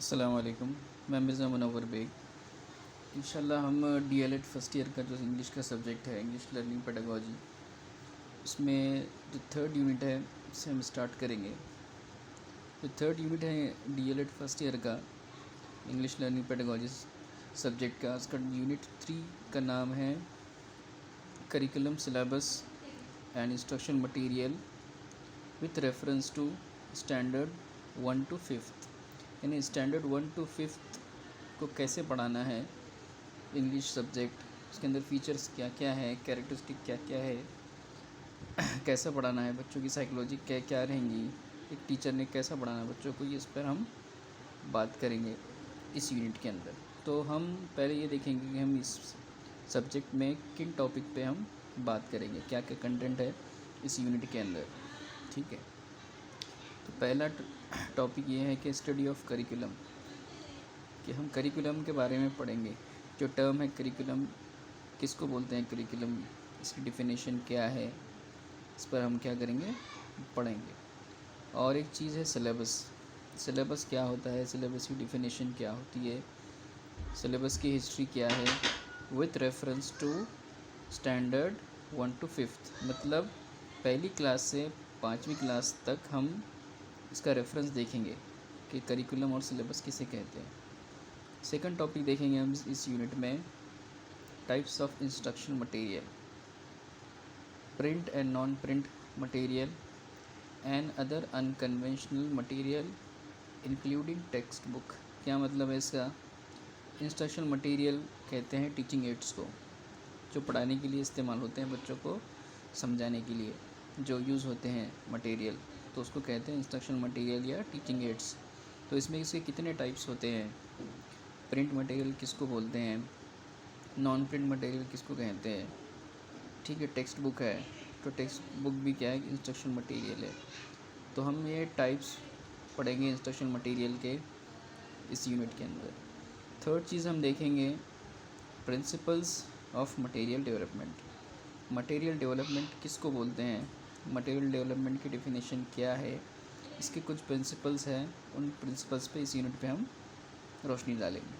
अस्सलाम वालेकुम। मैं मिर्ज़ा मुनव्वर बेग। इंशाल्लाह हम डीएलएड फ़र्स्ट ईयर का जो इंग्लिश का सब्जेक्ट है, इंग्लिश लर्निंग पेडागॉजी, उसमें जो थर्ड यूनिट है उससे हम स्टार्ट करेंगे। जो थर्ड यूनिट है डीएलएड फ़र्स्ट ईयर का इंग्लिश लर्निंग पेडागॉजी सब्जेक्ट का, उसका यूनिट 3 का नाम है curriculum syllabus and instruction material with reference to standard 1 to 5th। यानी स्टैंडर्ड 1 to 5th को कैसे पढ़ाना है इंग्लिश सब्जेक्ट, उसके अंदर फ़ीचर्स क्या क्या है, कैरेक्टरिस्टिक क्या क्या है, कैसा पढ़ाना है, बच्चों की साइकोलॉजी क्या क्या रहेंगी, एक टीचर ने कैसा पढ़ाना है बच्चों को, ये इस पर हम बात करेंगे इस यूनिट के अंदर। तो हम पहले ये देखेंगे कि हम इस सब्जेक्ट में किन टॉपिक पे हम बात करेंगे, क्या क्या कंटेंट है इस यूनिट के अंदर। ठीक है, तो पहला टॉपिक ये है कि स्टडी ऑफ करिकुलम, कि हम करिकुलम के बारे में पढ़ेंगे। जो टर्म है करिकुलम, किसको बोलते हैं करिकुलम, इसकी डिफिनेशन क्या है, इस पर हम क्या करेंगे, पढ़ेंगे। और एक चीज़ है सिलेबस। सिलेबस क्या होता है, सिलेबस की डिफिनेशन क्या होती है, सिलेबस की हिस्ट्री क्या है, with reference to standard 1 to 5th। मतलब पहली क्लास से 5वीं क्लास तक हम इसका रेफरेंस देखेंगे कि करिकुलम और सिलेबस किसे कहते हैं। सेकंड टॉपिक देखेंगे हम इस यूनिट में, types of instruction material, print and non print material and other unconventional material including text book. क्या मतलब है इसका? इंस्ट्रक्शन मटेरियल कहते हैं टीचिंग एड्स को, जो पढ़ाने के लिए इस्तेमाल होते हैं, बच्चों को समझाने के लिए जो यूज़ होते हैं मटेरियल, तो उसको कहते हैं इंस्ट्रक्शन मटेरियल या टीचिंग एड्स। तो इसमें इसके कितने टाइप्स होते हैं? प्रिंट मटेरियल किसको बोलते हैं, नॉन प्रिंट मटेरियल किसको कहते हैं। ठीक है, टेक्स्ट बुक है, तो टेक्स्ट बुक भी क्या है, इंस्ट्रक्शन मटेरियल है। तो हम ये टाइप्स पढ़ेंगे इंस्ट्रक्शन मटेरियल के इस यूनिट के अंदर। थर्ड चीज़ हम देखेंगे principles of material development. Material development किसको बोलते हैं, मटेरियल डेवलपमेंट की डेफिनेशन क्या है, इसके कुछ प्रिंसिपल्स हैं, उन प्रिंसिपल्स पे इस यूनिट पे हम रोशनी डालेंगे।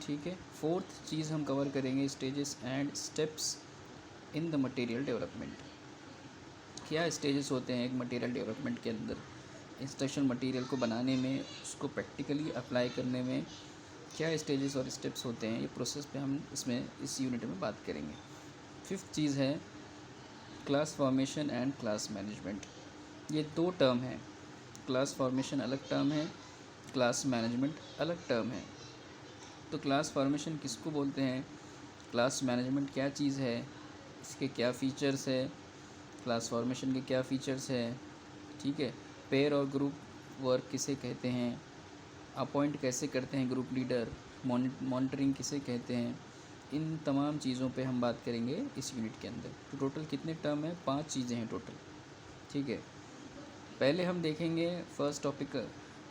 ठीक है, फोर्थ चीज़ हम कवर करेंगे stages and steps in the material development. क्या स्टेजेस होते हैं एक मटेरियल डेवलपमेंट के अंदर, इंस्ट्रक्शन मटेरियल को बनाने में, उसको प्रैक्टिकली अप्लाई करने में क्या स्टेजेस और स्टेप्स होते हैं, ये प्रोसेस पे हम इसमें इस यूनिट में बात करेंगे। फिफ्थ चीज़ है class formation and class management. ये दो टर्म हैं, क्लास फॉर्मेशन अलग टर्म है, क्लास मैनेजमेंट अलग टर्म है। तो क्लास फॉर्मेशन किसको बोलते हैं, क्लास मैनेजमेंट क्या चीज़ है, इसके क्या फ़ीचर्स है, क्लास फॉर्मेशन के क्या फ़ीचर्स है। ठीक है, पेयर और ग्रुप वर्क किसे कहते हैं, अपॉइंट कैसे करते हैं ग्रुप लीडर, मॉनिटरिंग किसे कहते हैं, इन तमाम चीज़ों पे हम बात करेंगे इस यूनिट के अंदर। तो टोटल कितने टर्म है, 5 चीज़ें हैं टोटल। ठीक है, पहले हम देखेंगे फर्स्ट टॉपिक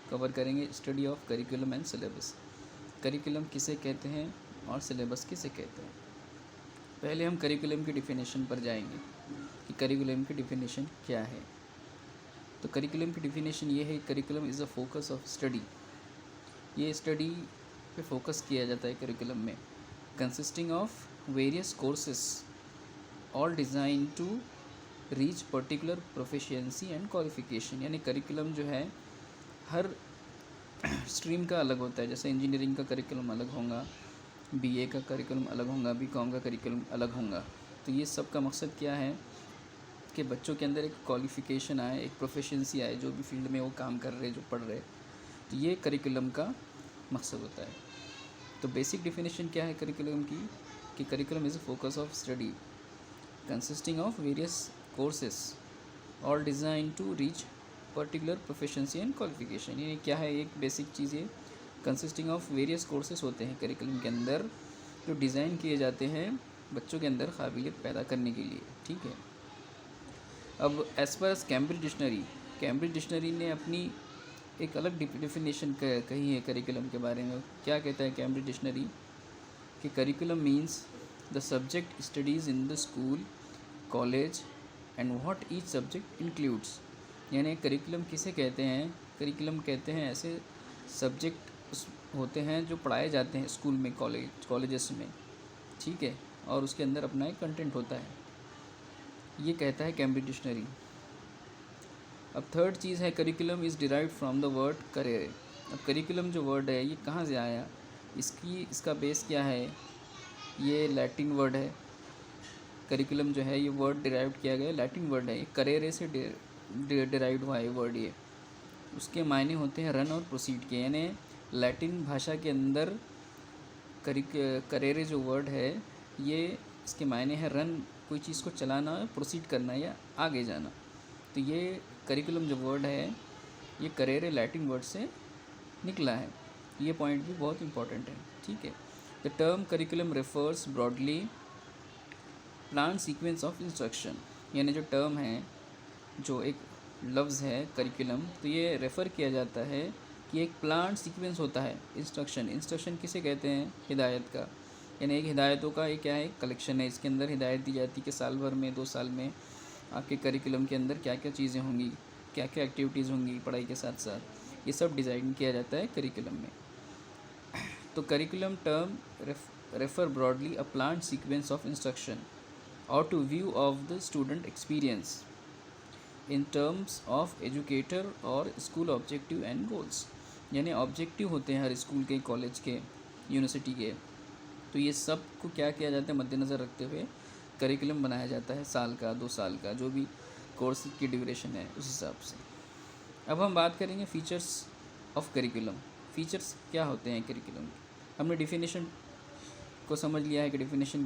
कवर करेंगे study of curriculum and syllabus. Curriculum किसे कहते हैं और सिलेबस किसे कहते हैं। पहले हम करिकुलम की डिफिनेशन पर जाएंगे कि करिकुलम की डिफिनेशन क्या है। तो करिकुलम की डिफिनेशन ये है, curriculum is a focus of study. ये स्टडी पे फोकस किया जाता है करिकुलम में, consisting of various courses all design to reach particular proficiency and qualification. यानी करिकुलम जो है हर स्ट्रीम का अलग होता है, जैसे इंजीनियरिंग का करिकुलम अलग होगा, बीए का करिकुलम अलग होगा, बीकॉम का करिकुलम अलग होगा। तो ये सब का मकसद क्या है कि बच्चों के अंदर एक क्वालिफ़िकेशन आए, एक प्रोफिशिएंसी आए, जो भी फील्ड में वो काम कर रहे, जो पढ़ रहे। तो ये करिकुलम का मकसद होता है। तो बेसिक डिफिनेशन क्या है करिकुलम की, कि curriculum is a focus of study consisting of various courses all design to reach particular proficiency and qualification. ये क्या है, एक बेसिक चीज़ है, कंसिस्टिंग ऑफ वेरियस कोर्सेस होते हैं करिकुलम के अंदर, जो डिज़ाइन किए जाते हैं बच्चों के अंदर काबिलियत पैदा करने के लिए। ठीक है, अब एज़ पर कैम्ब्रिज डिक्शनरी ने अपनी एक अलग डिफिनेशन कही है करिकुलम के बारे में। क्या कहता है कैम्ब्रिज डिक्शनरी, कि curriculum means the subject studies in the school college and what each subject includes. यानी करिकुलम किसे कहते हैं, करिकुलम कहते हैं ऐसे सब्जेक्ट होते हैं जो पढ़ाए जाते हैं स्कूल में, कॉलेजेस में, ठीक है, और उसके अंदर अपना एक कंटेंट होता है, ये कहता है कैम्ब्रिज डिक्शनरी। अब थर्ड चीज़ है curriculum is derived from the word currere. अब करिकुलम जो वर्ड है ये कहाँ से आया, इसका बेस क्या है, ये लैटिन वर्ड है। करिकुलम जो है ये वर्ड डिराइव किया गया लैटिन वर्ड है, ये करेरे से डिराइव हुआ है वर्ड ये। उसके मायने होते हैं रन और प्रोसीड के, यानी लैटिन भाषा के अंदर करेरे जो वर्ड है ये इसके मायने हैं रन, कोई चीज़ को चलाना, प्रोसीड करना या आगे जाना। तो ये करिकुलम जो वर्ड है ये करेरे लैटिन वर्ड से निकला है, ये पॉइंट भी बहुत इंपॉर्टेंट है, ठीक है। The term curriculum refers broadly plan sequence of instruction, यानी जो टर्म है, जो एक लफ्ज़ है करिकुलम, तो ये रेफ़र किया जाता है कि एक प्लान सीक्वेंस होता है इंस्ट्रक्शन किसे कहते हैं, हिदायत का, यानी एक हिदायतों का एक क्या है, कलेक्शन है। इसके अंदर हिदायत दी जाती है कि साल भर में 2 साल में आपके करिकुलम के अंदर क्या क्या चीज़ें होंगी, क्या क्या एक्टिविटीज़ होंगी पढ़ाई के साथ साथ, ये सब डिज़ाइन किया जाता है करिकुलम में। तो curriculum term refer broadly a plan sequence of instruction और to view of the student experience in terms of educator और स्कूल ऑब्जेक्टिव एंड गोल्स, यानी ऑब्जेक्टिव होते हैं हर स्कूल के, कॉलेज के, यूनिवर्सिटी के, तो ये सब को क्या किया जाता है, मद्देनज़र रखते हुए करिकुलम बनाया जाता है, साल का 2 साल का जो भी कोर्स की ड्यूरेशन है उस हिसाब से। अब हम बात करेंगे फ़ीचर्स ऑफ करिकुलम। फ़ीचर्स क्या होते हैं करिकुलम के, हमने डिफिनेशन को समझ लिया है कि डिफिनेशन क्या